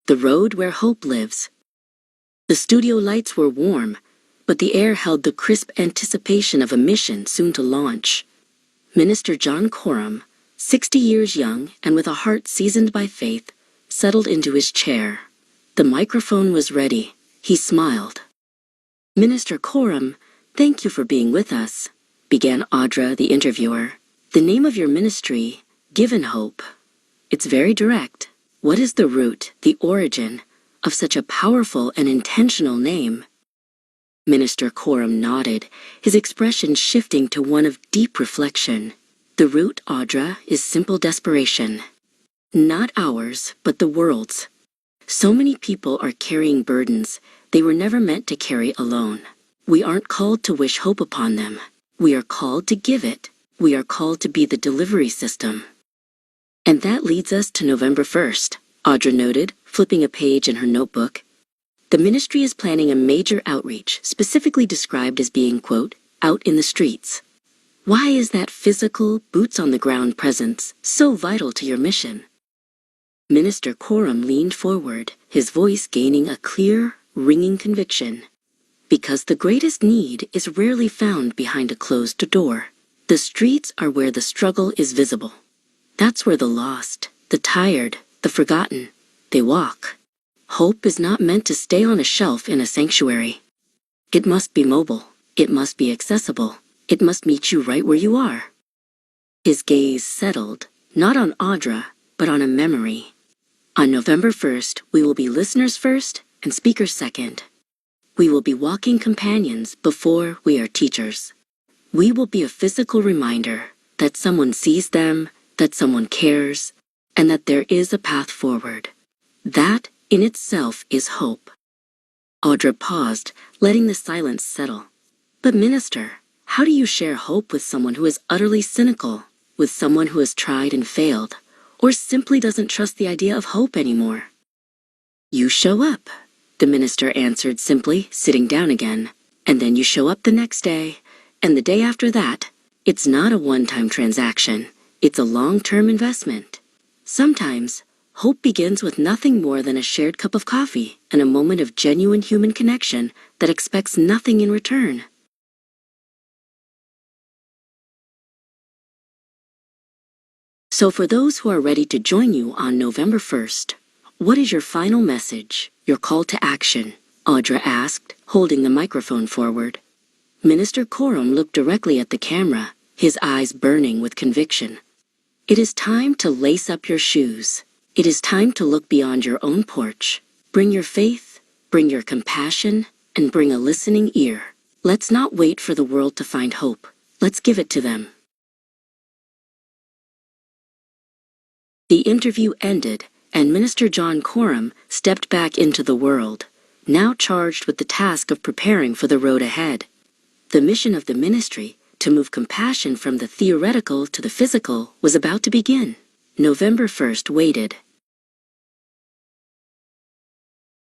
The road where hope lives. The studio lights were warm, but the air held the crisp anticipation of a mission soon to launch. Minister John Coram, 60 years young and with a heart seasoned by faith, settled into his chair. The microphone was ready. He smiled. "Minister Coram, thank you for being with us," began Audra, the interviewer. "The name of your ministry, GivinHope. It's very direct. What is the root, the origin, of such a powerful and intentional name?" Minister Coram nodded, his expression shifting to one of deep reflection. "The root, Audra, is simple desperation. Not ours, but the world's. So many people are carrying burdens they were never meant to carry alone. We aren't called to wish hope upon them. We are called to give it. We are called to be the delivery system." "And that leads us to November 1st, Audra noted, flipping a page in her notebook. "The ministry is planning a major outreach, specifically described as being, quote, out in the streets. Why is that physical, boots-on-the-ground presence so vital to your mission?" Minister Coram leaned forward, his voice gaining a clear, ringing conviction. "Because the greatest need is rarely found behind a closed door. The streets are where the struggle is visible. That's where the lost, the tired, the forgotten, they walk. Hope is not meant to stay on a shelf in a sanctuary. It must be mobile. It must be accessible. It must meet you right where you are." His gaze settled, not on Audra, but on a memory. "On November 1st, we will be listeners first and speakers second. We will be walking companions before we are teachers. We will be a physical reminder that someone sees them, that someone cares, and that there is a path forward. That, in itself, is hope." Audra paused, letting the silence settle. "But minister, how do you share hope with someone who is utterly cynical, with someone who has tried and failed, or simply doesn't trust the idea of hope anymore?" "You show up," the minister answered simply, sitting down again. "And then you show up the next day, and the day after that. It's not a one-time transaction. It's a long-term investment. Sometimes, hope begins with nothing more than a shared cup of coffee and a moment of genuine human connection that expects nothing in return." So for those who are ready to join you on November 1st, what is your final message, your call to action? Audra asked, holding the microphone forward. Minister Coram looked directly at the camera, his eyes burning with conviction. "It is time to lace up your shoes. It is time to look beyond your own porch. Bring your faith, bring your compassion, and bring a listening ear. Let's not wait for the world to find hope. Let's give it to them." The interview ended, and Minister John Coram stepped back into the world, now charged with the task of preparing for the road ahead. The mission of the ministry, to move compassion from the theoretical to the physical, was about to begin. November 1st waited,